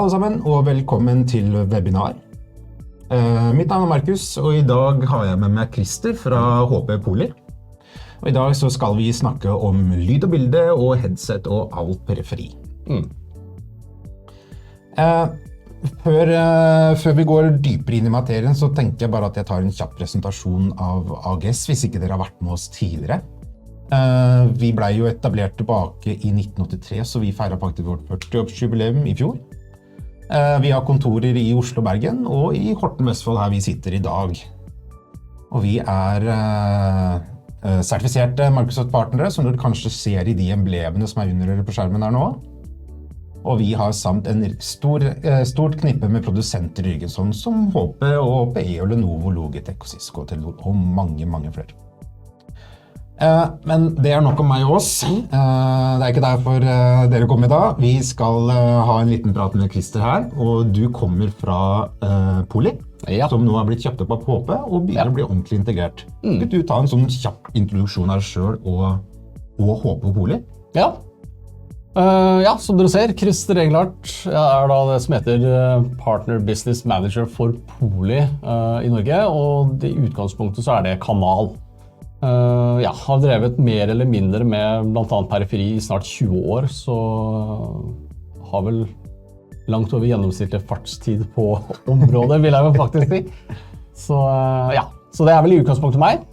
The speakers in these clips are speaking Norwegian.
alle sammen, og velkommen til webinar. Mitt navn Markus, og I dag har jeg med meg Christer fra HP Poly. Og I dag så skal vi snakke om lyd og bilde, og headset og alt periferi. Før vi går dypere inn I materien, så tenker jeg bare at jeg tar en kjapp presentasjon av AGS, hvis ikke dere har vært med oss tidligere. Vi ble jo etablert tilbake I 1983, så vi feiret faktisk vårt 40-årsjubileum I fjor. Vi har kontorer I Oslo, Bergen, og I Horten, Vestfold, her vi sitter I dag. Og vi sertifiserte Microsoft-partnere, som dere kanskje ser I de emblemene som under dere på skjermen her nå. Og vi har samt en stort knippe med produsenter I ryggen, som HP og HPE og Lenovo, Logitech og Cisco, Telenor, og mange flere. Men det nok om meg og oss. Det ikke derfor dere kom I dag. Vi skal ha en liten prat med Christer her, og du kommer fra Poly, som nå har blitt kjøpt opp av HP, og begynner å bli ordentlig integrert. Kan du ta en sånn kjapp introduksjon av deg selv og HP og Poly? Ja, som dere ser, Christer Englert da det som heter Partner Business Manager for Poly I Norge, og I utgangspunktet så det kanal. Har drevet mer eller mindre med blant annet periferi I snart 20 år, så har vel langt over gjennomsnittlig fartstid på området, vil jeg vel faktisk si. Så det vel I utgangspunktet meg.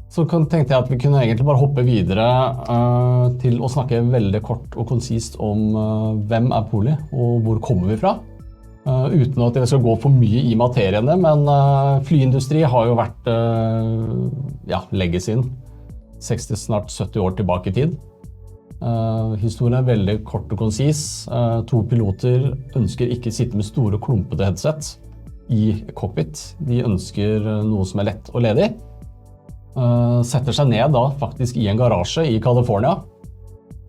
Så tenkte jeg at vi kunne egentlig bare hoppe videre til å snakke veldig kort og konsist om hvem Poly, og hvor kommer vi fra. Uten at jeg skal gå for mye I materiene, men flyindustri har jo vært legget sin 60, snart 70 år tilbake I tid. Historien veldig kort og konsis. 2 piloter ønsker ikke sitte med store klumpete headset I cockpit. De ønsker noe som lett og ledig. Setter seg ned da faktisk I en garasje I California,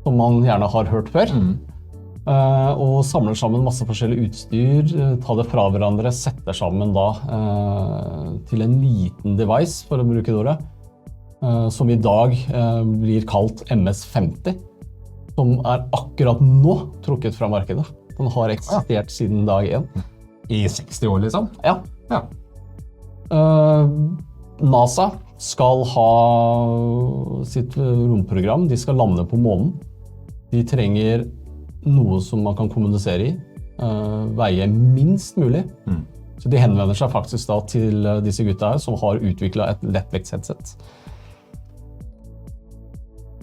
som man gjerne har hørt før. Og samler sammen masse forskjellig utstyr, tar det fra hverandre, setter sammen da til en liten device, for å bruke det ordet, som I dag blir kalt MS-50, som akkurat nå trukket fra markedet. Den har eksistert siden dag 1. I 60 år liksom? Ja. NASA skal ha sitt romprogram, de skal lande på månen. De trenger noe som man kan kommunisere I, veie minst mulig. Så de henvender seg faktisk da til disse gutta her, som har utviklet et lettvektsheadset.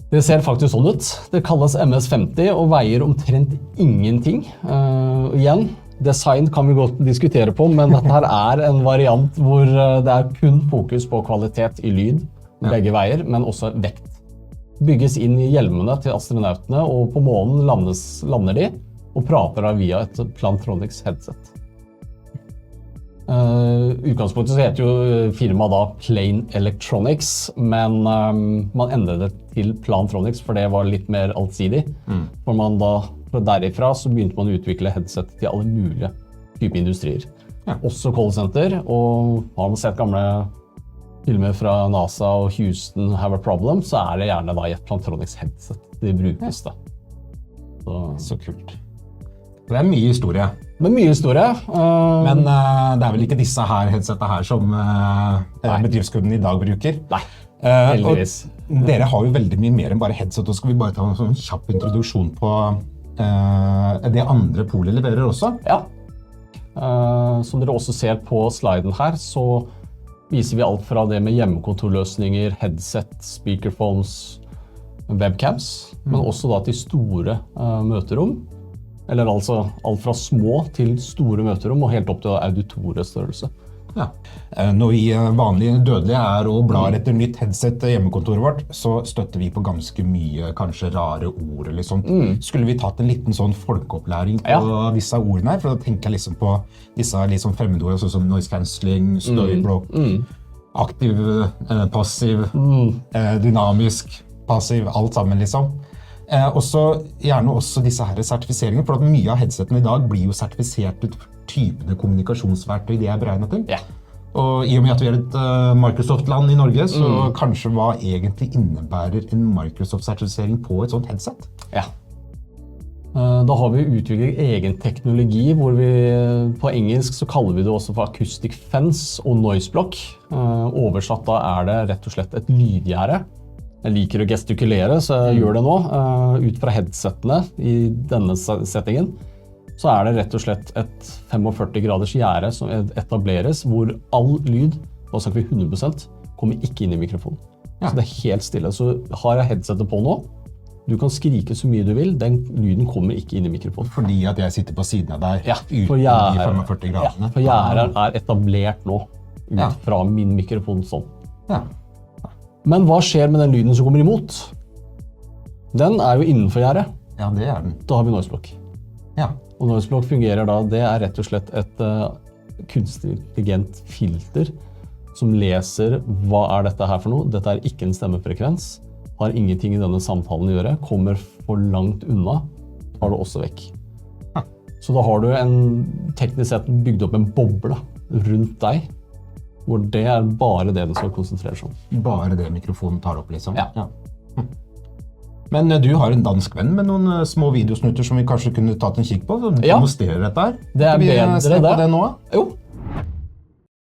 Det ser faktisk sånn ut. Det kalles MS-50 og veier omtrent ingenting. Igjen, design kan vi godt diskutere på, men dette her en variant hvor det kun fokus på kvalitet I lyd, begge veier, men også vekt. Bygges inn I hjelmene til astronautene, og på månen lander de, og prater da via et Plantronics headset. Utgangspunktet så heter jo firmaet da Plain Electronics, men man endret det til Plantronics, for det var litt mer allsidig. For man da, fra derifra, så begynte man å utvikle headset til alle mulige typer industrier. Også callcenter, og har man sett gamle filmer fra NASA og Houston Have a Problem, så det gjerne da I et Plantronics headset de brukes da. Så kult. Det mye historie. Det mye historie. Men det vel ikke disse her headsetene her som bedriftskunden I dag bruker. Nei, heldigvis. Og dere har jo veldig mye mer enn bare headset, og skal vi bare ta en sånn kjapp introduksjon på det andre Poly leverer også? Ja. Som dere også ser på sliden her, så viser vi alt fra det med hjemmekontorløsninger, headset, speakerphones, webcams, men også da til store møterom, eller altså alt fra små til store møterom og helt opp til auditorestørrelse. Når vi vanlige dødelige og blar etter nytt headset hjemmekontoret vårt, så støtter vi på ganske mye kanskje rare ord eller sånt. Skulle vi tatt en liten sånn folkeopplæring på disse ordene her, for da tenker jeg liksom på disse liksom fremmedord, sånn som noise cancelling, støyblock, aktiv, passiv, dynamisk, passiv, alt sammen liksom. Gjerne også disse her sertifiseringer, for at mye av headsetene I dag blir jo sertifisert ut typene kommunikasjonsverktøy de beregnet til. Og I og med at vi et Microsoft-land I Norge, så kanskje hva egentlig innebærer en Microsoft-sertifisering på et sånt headset? Da har vi utviklet egen teknologi, hvor vi på engelsk så kaller vi det også for acoustic fence og noise block. Oversatt da det rett og slett et lydgjerde. Jeg liker å gestikulere, så jeg gjør det nå. Ut fra headsetene i denne settingen, så det rett og slett et 45 graders gjerde som etableres, hvor all lyd, da snakker vi 100%, kommer ikke inn i mikrofonen. Så det helt stille. Så har jeg headsetet på nå, du kan skrike så mye du vil, den lyden kommer ikke inn i mikrofonen. Fordi at jeg sitter på siden av deg uten de 45 gradene? Ja, for gjerdet etablert nå, ut fra min mikrofon sånn. Men hva skjer med den lyden som kommer imot? Den jo innenfor gjerdet. Ja, det den. Da har vi noise block. Og noise block fungerer da, det rett og slett et kunstig intelligent filter som leser hva dette her for noe. Dette ikke en stemmefrekvens. Har ingenting i denne samtalen å gjøre, kommer for langt unna, tar det også vekk. Så da har du teknisk sett bygd opp en boble rundt deg, hvor det bare det den skal konsentrere seg om. Bare det mikrofonen tar opp, liksom? Ja. Men du har en dansk venn med noen små videosnutter som vi kanskje kunne tatt en kikk på, og demonstrere dette her. Det bedre det. Det nå? Jo.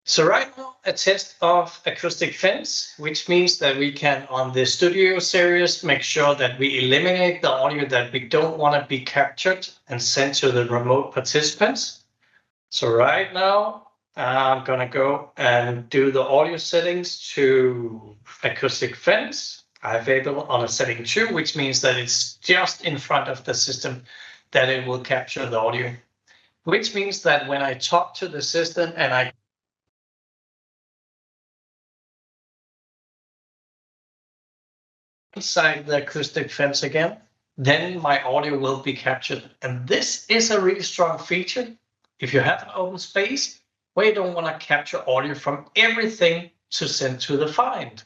So right now, a test of acoustic fence, which means that we can, on the studio series, make sure that we eliminate the audio that we don't want to be captured and sent to the remote participants. So right now, I'm going to go and do the audio settings to acoustic fence. I've enabled on a setting 2, which means that it's just in front of the system that it will capture the audio. Which means that when I talk to the system and I inside the acoustic fence again, then my audio will be captured. And this is a really strong feature. If you have an open space where you don't want to capture audio from everything to send to the find.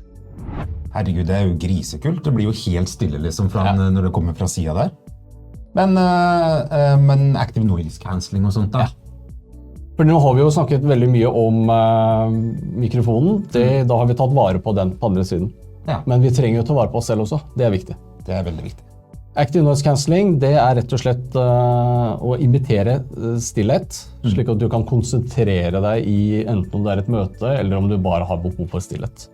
Herregud, det jo grisekult. Det blir jo helt stille liksom når det kommer fra siden der. Men active noise cancelling og sånt da? For nå har vi jo snakket veldig mye om mikrofonen. Da har vi tatt vare på den på andre siden. Men vi trenger jo å ta vare på oss selv også. Det viktig. Det veldig viktig. Active noise cancelling, det rett og slett å imitere stillhet, slik at du kan konsentrere deg i enten om det et møte, eller om du bare har behov for stillhet.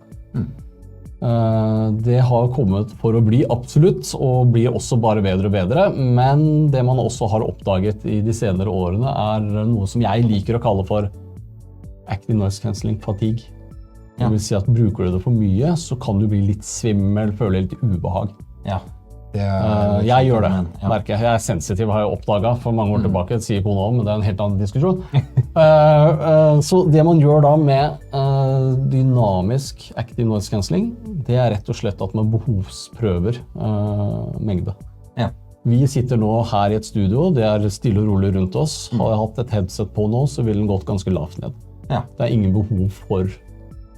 Det har kommet for å bli absolutt, og blir også bare bedre og bedre, men det man også har oppdaget i de senere årene noe som jeg liker å kalle for active noise cancelling fatigue. Det vil si at bruker du det for mye, så kan du bli litt svimmel, føle litt ubehag. Jeg gjør det, merker jeg. Jeg sensitiv, har jeg oppdaget for mange år tilbake, det sier kona om, men det en helt annen diskusjon. Så det man gjør da med dynamisk active noise cancelling, det rett og slett at man behovsprøver mengde. Vi sitter nå her i et studio, det stille og rolig rundt oss. Har jeg hatt et headset på nå, så vil den gått ganske lavt ned. Det ingen behov for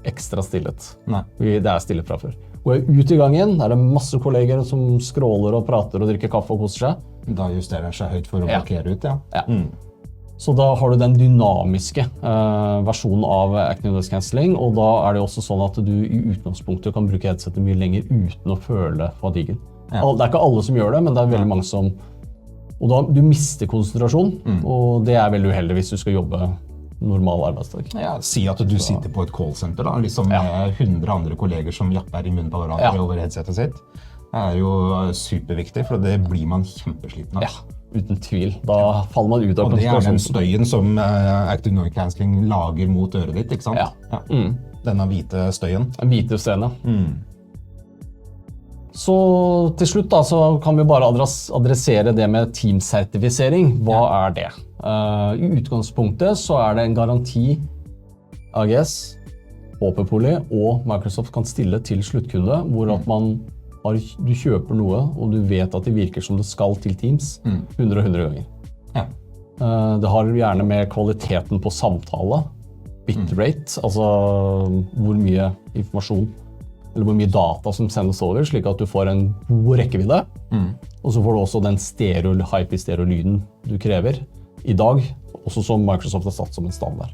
ekstra stillhet. Det stille fra før. Går jeg ut i gangen, det masse kolleger som scroller og prater og drikker kaffe og koser seg. Da justerer den seg høyt for å blokkere ut, Så da har du den dynamiske versjonen av active noise cancelling, og da det også sånn at du i utgangspunktet kan bruke headsetet mye lenger uten å føle fatigen. Det ikke alle som gjør det, men det veldig mange som... Og da du mister konsentrasjon, og det veldig uheldig hvis du skal jobbe normal arbeidsdag. Si at du sitter på et callcenter da, liksom med 100 andre kolleger som japper i munnen på hverandre over headsetet sitt. Det jo superviktig, for det blir man kjempesliten av. Uten tvil. Da faller man ut av konsentrasjonen. Og det den støyen som active noise cancelling lager mot øret ditt, ikke sant? Denne hvite støyen. Den hvite støyen, Så til slutt da, så kan vi bare adressere det med Teams-sertifisering. Hva det? I utgangspunktet så det en garanti AGS, HP-Poly og Microsoft kan stille til sluttkunde, hvor at du kjøper noe, og du vet at det virker som det skal til Teams 100 ganger. Det har gjerne med kvaliteten på samtale, bitrate, altså hvor mye informasjon eller hvor mye data som sendes over, slik at du får en god rekkevidde. Og så får du også den hyper-stereo-lyden du krever i dag, også som Microsoft har satt som en standard.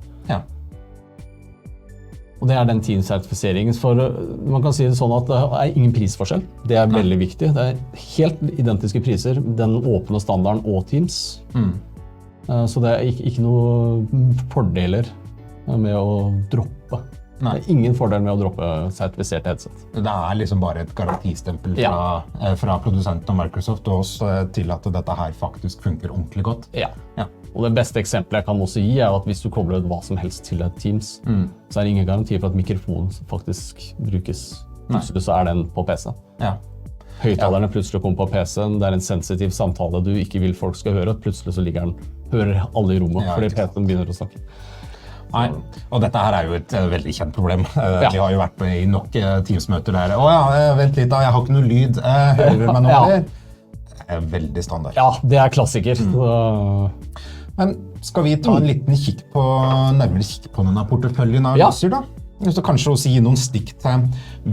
Og det den Teams-sertifiseringen, for man kan si det sånn at det ingen prisforskjell. Det veldig viktig. Det helt identiske priser, den åpne standarden og Teams. Så det ikke noe fordeler med å droppe. Nei. Det ingen fordel med å droppe sertifiserte headset. Det liksom bare et garantistempel fra produsenten og Microsoft og oss til at dette her faktisk funker ordentlig godt. Ja. Og det beste eksempelet jeg kan også gi at hvis du kobler hva som helst til et Teams, så det ingen garanti for at mikrofonen faktisk brukes. Plutselig så den på PC. Høyttalerne plutselig kommer på PC-en, det en sensitiv samtale du ikke vil folk skal høre, plutselig så hører alle i rommet fordi PC-en begynner å snakke. Nei, og dette her jo et veldig kjent problem. Vi har jo vært med i nok Teams-møter der. Vent litt da, jeg har ikke noe lyd. Hører du meg nå? Det veldig standard. Ja, det klassiker. Men skal vi ta en liten nærmere kikk på denne porteføljen av utstyr da? Så kanskje også gi noen stikk til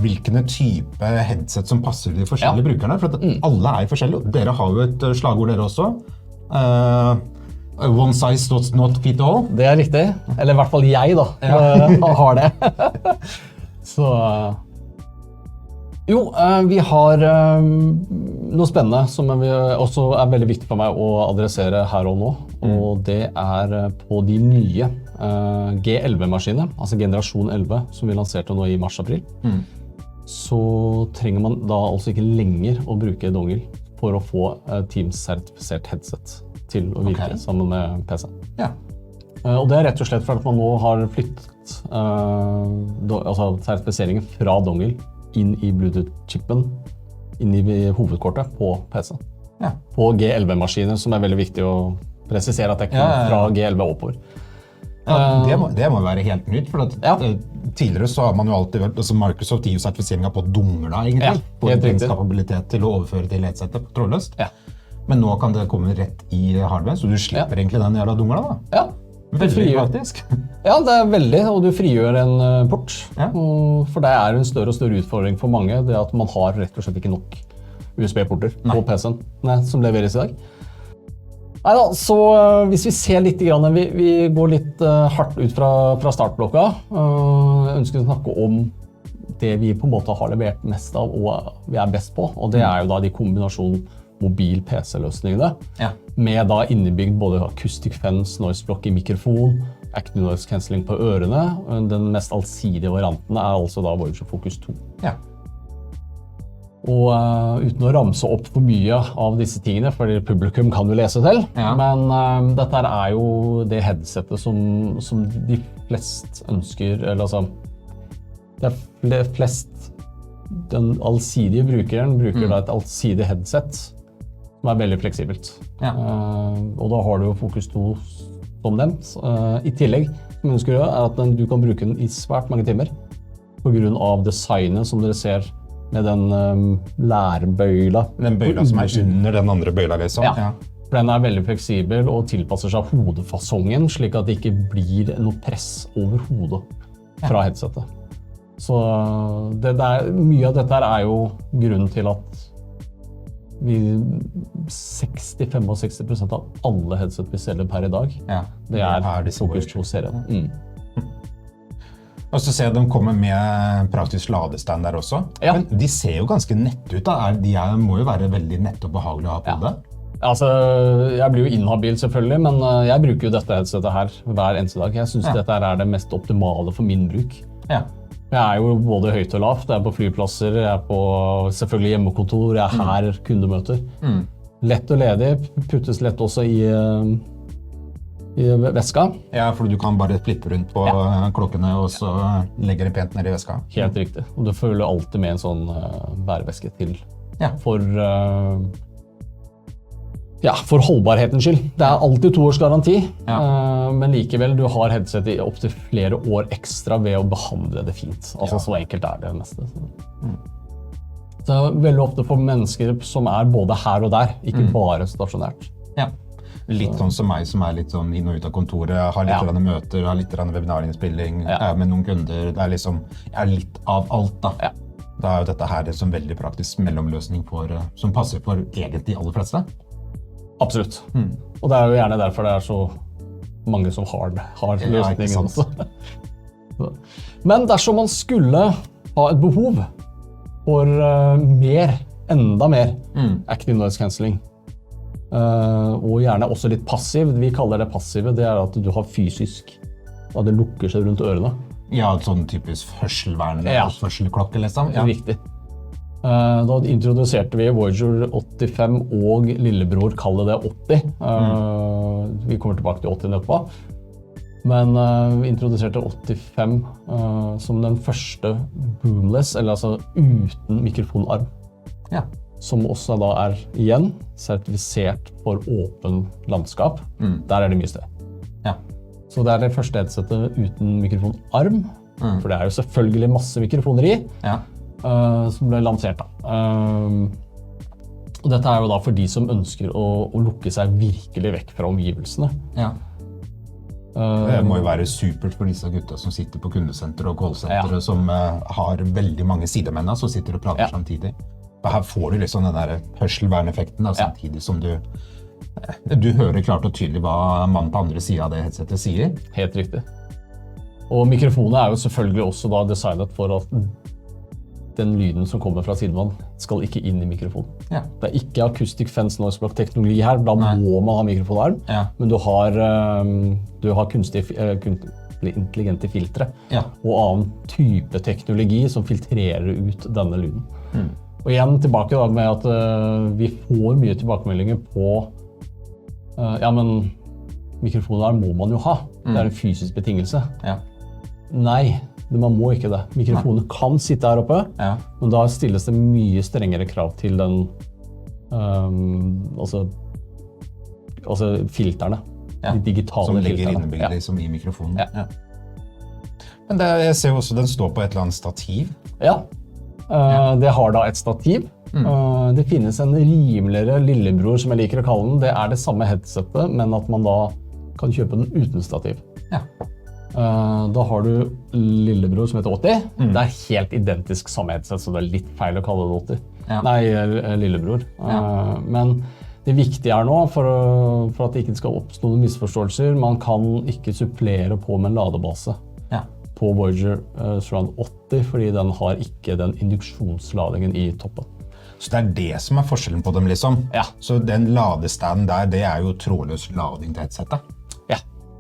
hvilke type headset som passer de forskjellige brukerne, for at alle forskjellige. Dere har jo et slagord dere også. One size does not fit all. Det riktig. Eller i hvert fall jeg da, har det. Så... Jo, vi har noe spennende som også veldig viktig for meg å adressere her og nå. Og det på de nye G11-maskinene, altså generasjon 11, som vi lanserte nå i mars-april. Så trenger man da altså ikke lenger å bruke dongle for å få Teams-sertifisert headset til å virke sammen med PC. Og det rett og slett for at man nå har flyttet sertifiseringen fra dongle inn i Bluetooth-chipen, inn i hovedkortet på PC. På G11-maskiner, som veldig viktig å presisere at det kommer fra G11 oppover. Det må være helt nytt, for at tidligere så har man jo alltid vært, altså Microsoft gir jo sertifiseringen på dongler egentlig, på en kapabilitet til å overføre til headsetet på trådløst. Men nå kan det komme rett i hardware, så du slipper egentlig den jævla dongla da. Veldig praktisk. Ja, det veldig, og du frigjør en port. For det en større og større utfordring for mange, det at man har rett og slett ikke nok USB-porter på PC-en som leveres i dag. Neida, så hvis vi ser litt, vi går litt hardt ut fra startblokka, jeg ønsker å snakke om det vi på en måte har levert mest av og vi best på, og det jo da de kombinasjonen mobil-PC-løsningene, med da innebygd både acoustic fence, noise block i mikrofon, active noise cancelling på ørene. Den mest allsidige varianten altså da Voyager Focus 2. Og uten å ramse opp for mye av disse tingene, fordi publikum kan jo lese selv, men dette jo det headsetet som de flest ønsker, eller altså, det flest, den allsidige brukeren bruker da et allsidig headset, som veldig fleksibelt. Og da har du jo Focus 2 som nevnt. I tillegg, som ønsker å gjøre, at du kan bruke den i svært mange timer på grunn av designet som dere ser med den lærbøyla. Den bøyla som under den andre bøyla, liksom. For den veldig fleksibel og tilpasser seg hodefasongen, slik at det ikke blir noe press over hodet fra headsetet. Så mye av dette jo grunnen til at 60-65% av alle headset vi selger per i dag, det Focus 2-serien. Og så ser jeg de kommer med praktisk ladestand der også. Men de ser jo ganske nett ut da. De må jo være veldig nett og behagelig å ha på det. Altså, jeg blir jo inhabil selvfølgelig, men jeg bruker jo dette headsetet her hver eneste dag. Jeg synes dette det mest optimale for min bruk. Jeg jo både høyt og lavt, jeg på flyplasser, jeg på selvfølgelig hjemmekontor, jeg her kundemøter. Lett og ledig, puttes lett også i veska. Ja, for du kan bare flippe rundt på klokkene, og så legger det pent ned i veska. Helt riktig, og du følger alltid med en sånn bæreveske til. For holdbarhetens skyld. Det alltid 2 års garanti, men likevel du har headset i opp til flere år ekstra ved å behandle det fint. Altså så enkelt det meste. Så veldig ofte for mennesker som både her og der, ikke bare stasjonært. Litt sånn som meg, som litt sånn inn og ut av kontoret, har litt møter, har litt webinarinnspilling, med noen kunder. Det liksom, litt av alt da. Det jo dette her som veldig praktisk mellomløsning som passer for egentlig de aller fleste. Absolutt. Og det jo gjerne derfor det så mange som har løsningen også. Men dersom man skulle ha et behov for enda mer active noise cancelling, og gjerne også litt passiv, vi kaller det passive, det at du har fysisk, at det lukker seg rundt ørene. Ja, sånn typisk hørselvern, hørselklokke liksom. Ja. Riktig. Da introduserte vi Voyager 85 og lillebror kaller det 80. Vi kommer tilbake til 80 etterpå. Men vi introduserte 85 som den første boomless, eller altså uten mikrofonarm. Ja. Som også da igjen sertifisert for åpen landskap. Der det mye sted. Ja. Så det det første headsetet uten mikrofonarm, for det jo selvfølgelig masse mikrofoner i. Ja. Som ble lansert da. Og dette jo da for de som ønsker å lukke seg virkelig vekk fra omgivelsene. Ja. Det må jo være supert for disse gutta som sitter på kundesenter og callsentere, som har veldig mange sidemenn som sitter og prater samtidig. Og her får du liksom den der hørselverneffekten da, samtidig som du hører klart og tydelig hva mannen på andre siden av det headsetet sier. Helt riktig. Og mikrofonen jo selvfølgelig også da designet for at den lyden som kommer fra sidemann skal ikke inn i mikrofonen. Ja. Det ikke acoustic fence noise block teknologi her, da må man ha mikrofonarm, men du har kunstig intelligente filtre og annen type teknologi som filtrerer ut denne lyden. Og igjen tilbake da med at vi får mye tilbakemeldinger på men mikrofonarm må man jo ha. Det en fysisk betingelse. Nei, man må ikke det. Mikrofonen kan sitte her oppe, men da stilles det mye strengere krav til den altså filterne. De digitale som ligger filterne. innebygd liksom i mikrofonen. Ja. Men jeg ser jo også den står på et eller annet stativ. Ja, det har da et stativ. Det finnes en rimeligere lillebror, som jeg liker å kalle den. Det det samme headsetet, men at man da kan kjøpe den uten stativ. Ja. Da har du lillebror som heter 80. Det helt identisk samme headset, så det litt feil å kalle det 80. Nei, lillebror. Men det viktige nå, for at det ikke skal oppstå noen misforståelser, man kan ikke supplere på med en ladebase på Voyager Surround 80, fordi den har ikke den induksjonsladingen i toppen. Så det det som forskjellen på dem liksom? Ja. Så den ladestanden der, det jo trådløs lading til headsetet?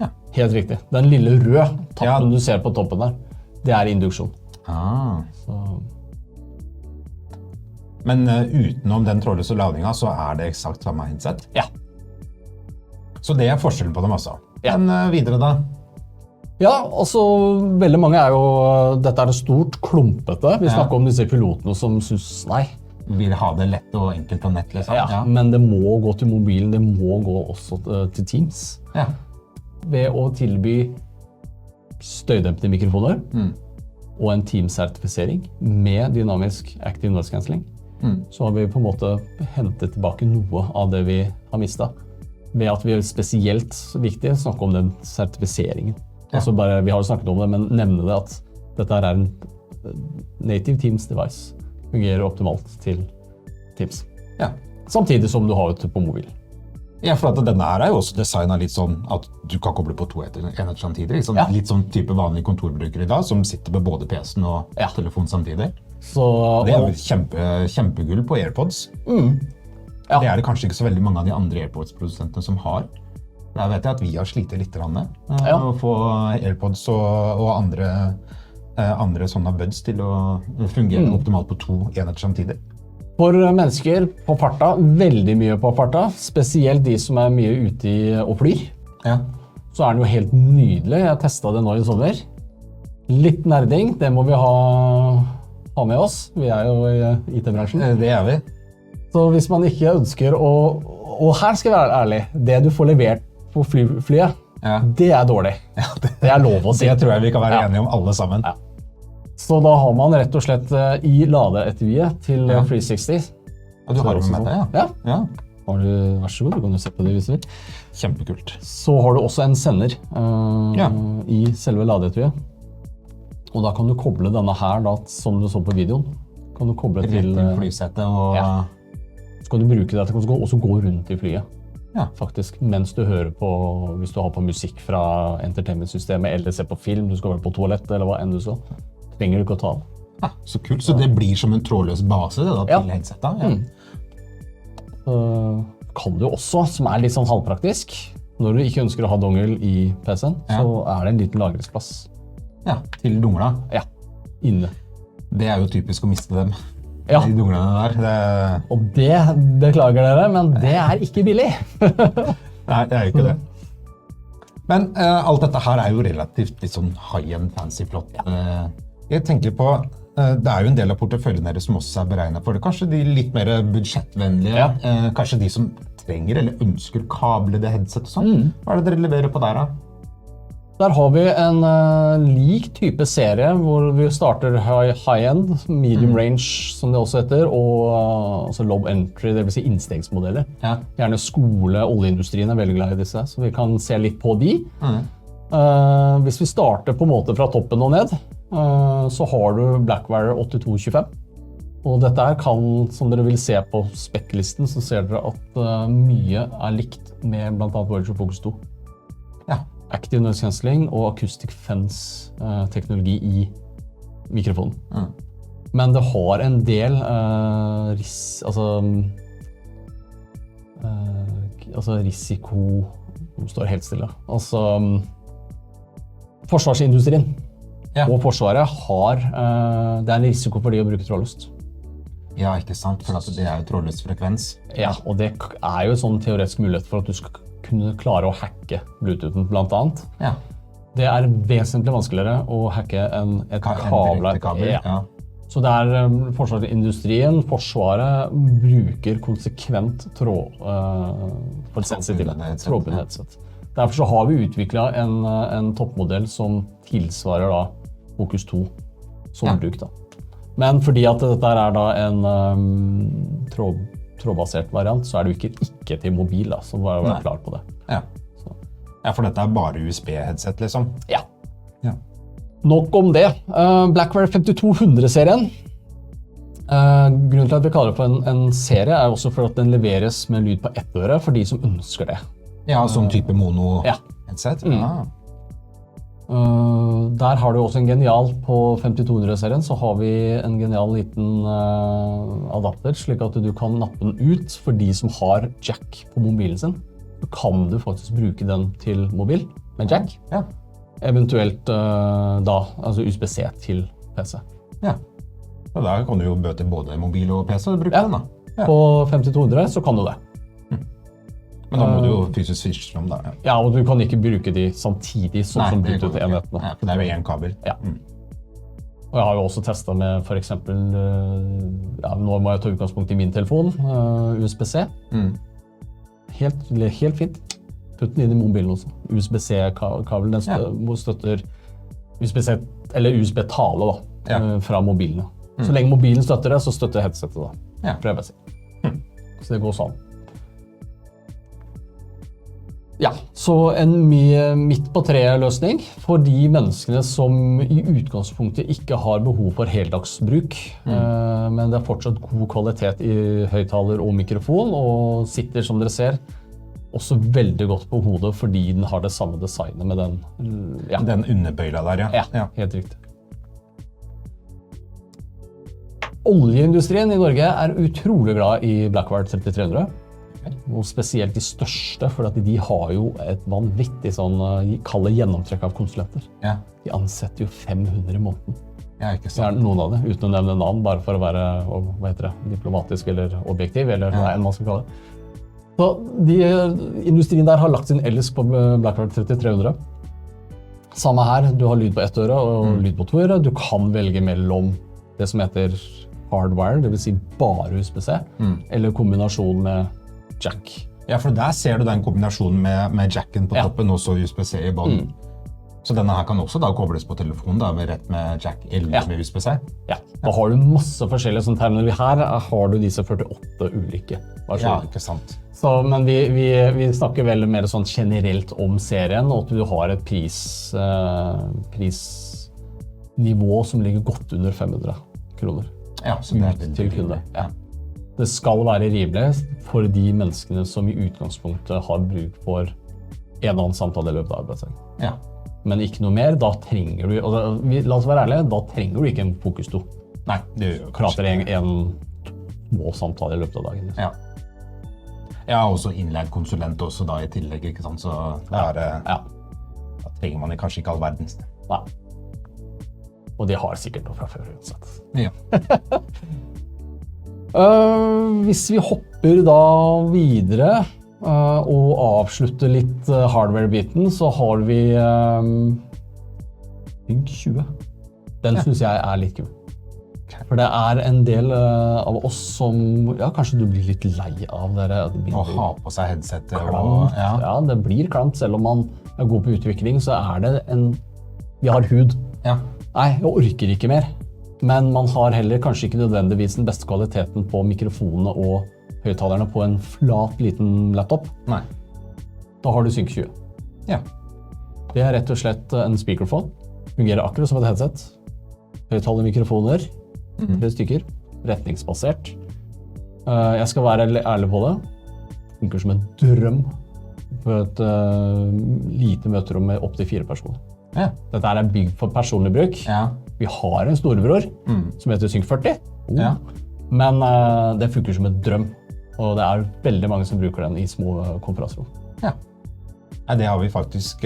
Ja, helt riktig. Den lille røde tappen du ser på toppen der, det induksjon. Så. Men utenom den trådløse ladingen, så det eksakt samme headset? Ja. Så det forskjellen på dem altså? Ja. Men videre da? Ja, altså veldig mange jo, dette det stort, klumpete. Vi snakker om disse pilotene som synes, nei. Vil ha det lett og enkelt på nett, liksom. Ja, men det må gå til mobilen, det må gå også til Teams. Ja. Ved å tilby støydempte mikrofoner og en Teams-sertifisering med dynamisk active noise cancelling, så har vi på en måte hentet tilbake noe av det vi har mistet. Ved at vi spesielt viktig snakke om den sertifiseringen. Altså bare, vi har jo snakket om det, men nevne det at dette en native Teams device. Fungerer optimalt til Teams. Ja. Samtidig som du har det på mobil. Ja, for at denne jo også designet litt sånn at du kan koble på to enheter samtidig. Liksom. Litt sånn type vanlige kontorbrukere i dag, som sitter med både PC-en og telefon samtidig. Så, det jo kjempegull på AirPods. Det det kanskje ikke så veldig mange av de andre AirPods-produsentene som har. Der vet jeg at vi har slitt litt å få AirPods og andre sånne buds til å fungere optimalt på to enheter samtidig. For mennesker på farta, veldig mye på farta, spesielt de som mye ute og flyr, så det jo helt nydelig. Jeg testet det nå i sommer. Litt nerding, det må vi ha med oss. Vi jo i IT-bransjen. Det vi. Så hvis man ikke ønsker og her skal jeg være ærlig, det du får levert på flyet, det dårlig. Det lov å si. Det tror jeg vi kan være enige om alle sammen. Ja. Så da har man rett og slett i ladeetuiet til 360. Og du har det med deg, ja. Vær så god, du kan jo se på det hvis du vil. Kjempekult. Så har du også en sender i selve ladeetuiet. Og da kan du koble denne her, da, som du så på videoen. Kan du koble til flysetet og... Så kan du bruke det til å også gå rundt i flyet. Ja. Faktisk, mens du hører på, hvis du har på musikk fra entertainmentsystemet, eller ser på film, du skal være på toalett, eller hva enn du så, trenger du ikke å ta av. Ja, så kult. Så det blir som en trådløs base det da, til headsetet? Ja. Kan du også, som litt sånn halvpraktisk, når du ikke ønsker å ha dongel i PC-en, så det en liten lagringsplass. Ja, til dongla? Ja, inne. Det jo typisk å miste dem. Ja. De donglene der. Og det beklager dere, men det ikke billig. Nei, det jo ikke det. Men alt dette her jo relativt litt sånn high-end, fancy, flott. Jeg tenker på, det jo en del av porteføljen deres som også beregnet for det. Kanskje de litt mer budsjettvennlige, kanskje de som trenger eller ønsker kablede headset og sånn. Hva det dere leverer på der da? Der har vi en lik type serie hvor vi starter high-end, medium range som det også heter, og altså low entry, det vil si innstegsmodeller. Ja. Gjerne skole, oljeindustrien veldig glad i disse, så vi kan se litt på de. Hvis vi starter på en måte fra toppen og ned, så har du Blackwire 8225. Og dette kan, som dere vil se på spekklisten, så ser dere at mye likt med blant annet Voyager Focus 2. Ja. Active noise cancelling og acoustic fence teknologi i mikrofonen. Men det har en del risiko, som står helt stille. Altså, forsvarsindustrien og Forsvaret har, det en risiko for de å bruke trådløst. Ja, ikke sant, for det jo trådløs frekvens. Ja, og det jo sånn teoretisk mulighet for at du skal kunne klare å hacke Bluetoothen blant annet. Ja. Det vesentlig vanskeligere å hacke et kabel. Ja. Så det forsvarsindustrien, Forsvaret, bruker konsekvent for sensitive trådbundne headset. Derfor så har vi utviklet en toppmodell som tilsvarer da Focus 2 som bruk da. Men fordi at dette da en trådbasert variant, så det jo ikke til mobil da, så bare være klar på det. Ja. Ja, for dette bare USB-headset liksom? Ja. Nok om det. Blackwire 5200-serien. Grunnen til at vi kaller det for en serie også for at den leveres med lyd på ett øre for de som ønsker det. Ja, sånn type mono-headset? Ja. Der har du også en genial, på 5200-serien så har vi en genial liten adapter, slik at du kan nappe den ut for de som har jack på mobilen sin. Så kan du faktisk bruke den til mobil med jack. Ja. Eventuelt altså USB-C til PC. Ja, og der kan du jo bøte både mobil og PC og bruke den da. Ja. På 5200 så kan du det. Men da må du jo fysisk switche om da. Ja, og du kan ikke bruke de samtidig som Bluetooth-enhetene. Ja, for det jo en kabel. Ja. Og jeg har jo også testet med for eksempel, nå må jeg ta utgangspunkt i min telefon, USB-C. Helt fint. Putt den inn i mobilen også. USB-C-kabel, den støtter USB-C, eller USB-tale da, fra mobilene. Så lenge mobilen støtter det, så støtter headsetet da, prøver jeg å si. Så det går sånn. Ja, så en midt på tre-løsning for de menneskene som i utgangspunktet ikke har behov for heldagsbruk, men det fortsatt god kvalitet i høyttaler og mikrofon, og sitter, som dere ser, også veldig godt på hodet fordi den har det samme designet med den. Den underbøyla der, ja. Ja, helt riktig. Oljeindustrien i Norge utrolig glad i Blackwire 3300. Og spesielt de største, for at de har jo et vanvittig kallet gjennomtrekk av konsulenter. Ja. De ansetter jo 500 i måneden. Ja, ikke sant. Noen av det, uten å nevne navn, bare for å være diplomatisk eller objektiv, eller hva enn man skal kalle det. Så industrien der har lagt sin elsk på Blackwire 3300. Samme her, du har lyd på ett øre og lyd på to øre. Du kan velge mellom det som heter hardwire, det vil si bare USB-C, eller kombinasjon med jack. Ja, for der ser du den kombinasjonen med jacken på toppen og så USB-C i bånd. Så denne her kan også da kobles på telefonen da, rett med jack eller med USB-C? Ja, da har du masse forskjellige terminaler. Her har du disse 48 ulike versjoner. Ja, ikke sant. Så, men vi snakker vel mer sånn generelt om serien, og at du har et prisnivå som ligger godt under 500 kroner. Ja, så det til kunde. Ja. Det skal være rimelig for de menneskene som i utgangspunktet har bruk for en eller annen samtale i løpet av arbeidsdagen. Ja. Men ikke noe mer, da trenger du, la oss være ærlige, da trenger du ikke en Focus 2. Nei, det gjør jo Prater en små samtale i løpet av dagen. Ja. Ja, også innleid konsulent også da i tillegg, ikke sant? Så da trenger man kanskje ikke all verdens. Nei. Og de har sikkert noe fra før uansett. Ja. Hvis vi hopper da videre og avslutter litt hardware-biten, så har vi Sync 20. Den synes jeg er litt kul. For det er en del av oss som, kanskje du blir litt lei av dere. Å ha på seg headsetet. Klamt. Ja, det blir klamt. Selv om man er god på utvikling, så er det vi har hud. Ja. Nei, jeg orker ikke mer. Men man har heller kanskje ikke nødvendigvis den beste kvaliteten på mikrofonene og høyttalerne på en flat liten laptop. Nei. Da har du Sync 20. Ja. Det er rett og slett en speakerphone. Fungerer akkurat som et headset. Høyttalermikrofoner, 3 stykker, retningsbasert. Jeg skal være ærlig på det. Funker som en drøm på et lite møterom med opp til 4 personer. Ja. Dette er bygd for personlig bruk. Ja. Vi har en storebror som heter Sync 40. Ja. Men det funker som en drøm. Og det er veldig mange som bruker den i små konferanserom. Ja. Nei, det har vi faktisk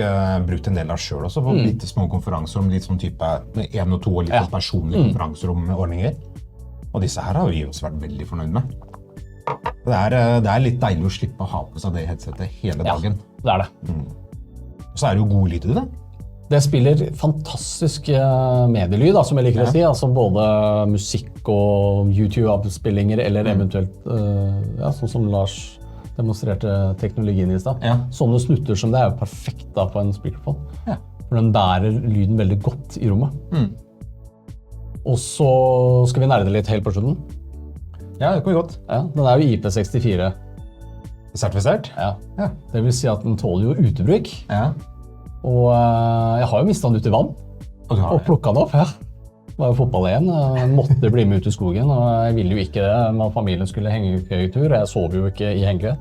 brukt en del av selv også, for litt små konferanserom, litt sånn type 1 og 2 og litt personlige konferanseromordninger. Og disse her har vi også vært veldig fornøyd med. Det er litt deilig å slippe å ha på seg det headsetet hele dagen. Ja, det er det. Og så er det jo god lyd i det. Det spiller fantastisk medielyd, som jeg liker å si. Altså både musikk og YouTube-avspillinger, eller eventuelt, sånn som Lars demonstrerte teknologien i sted. Ja. Sånne snutter som det er jo perfekt da på en speakerphone. Ja. For den bærer lyden veldig godt i rommet. Og så skal vi nerde litt helt på slutten. Ja, det går godt. Ja, den er jo IP64. Sertifisert? Ja. Ja. Det vil si at den tåler jo utebruk. Ja. Og jeg har jo mistet den ut i vann, og plukket den opp. Ja. Det var jo fotball igjen, jeg måtte bli med ut i skogen, og jeg ville jo ikke det med at familien skulle henge tur. Jeg sov jo ikke i hengekøye.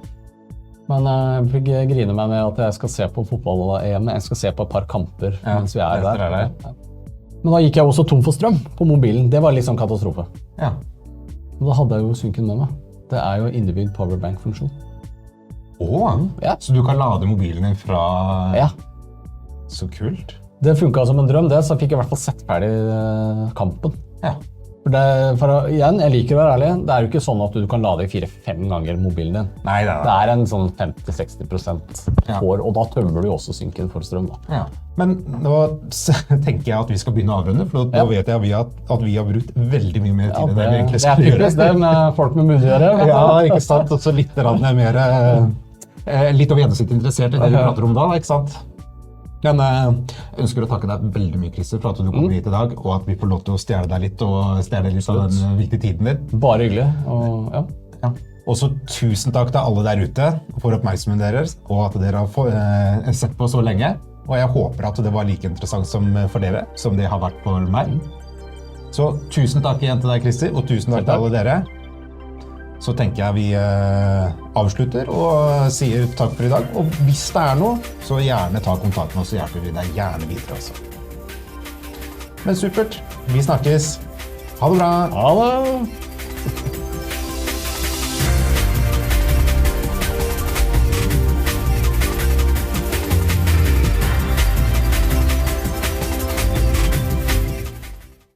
Men jeg fikk grine meg med at jeg skal se på fotball-EM, jeg skal se på et par kamper mens vi er der. Ja. Men da gikk jeg også tom for strøm på mobilen, det var litt sånn katastrofe. Ja. Og da hadde jeg jo Synken med meg. Det er jo innebygd powerbank-funksjon. Ja. Så du kan lade mobilen din fra... Ja. Så kult. Det funket som en drøm, så fikk jeg i hvert fall sett ferdig kampen. Ja. Igjen, jeg liker å være ærlig, det er jo ikke sånn at du kan lade 4-5 ganger mobilen din. Nei. Det er en sånn 50-60% får, og da tømmer du også synken for strøm. Da. Ja. Men nå tenker jeg at vi skal begynne å avrunde, for da vet jeg at vi har brukt veldig mye mer tid enn det vi egentlig skal gjøre. Det er typisk det med folk med munngjøre. Ja, ikke sant? Og så litt mer litt over gjennomsnitt interessert i det vi prater om da, ikke sant? Men jeg ønsker å takke deg veldig mye, Christer, for at du kommer hit i dag, og at vi får lov til å stjele deg litt og stjele litt av den viktige tiden din. Bare hyggelig. Og så tusen takk til alle der ute for oppmerksomheten deres, og at dere har sett på så lenge. Og jeg håper at det var like interessant for dere, som det har vært for meg. Så tusen takk igjen til deg, Christer, og tusen takk til alle dere. Så tenker jeg vi avslutter og sier takk for i dag. Og hvis det er noe, så gjerne ta kontakt med oss, så hjelper vi deg gjerne videre også. Men supert, vi snakkes. Ha det bra! Ha det!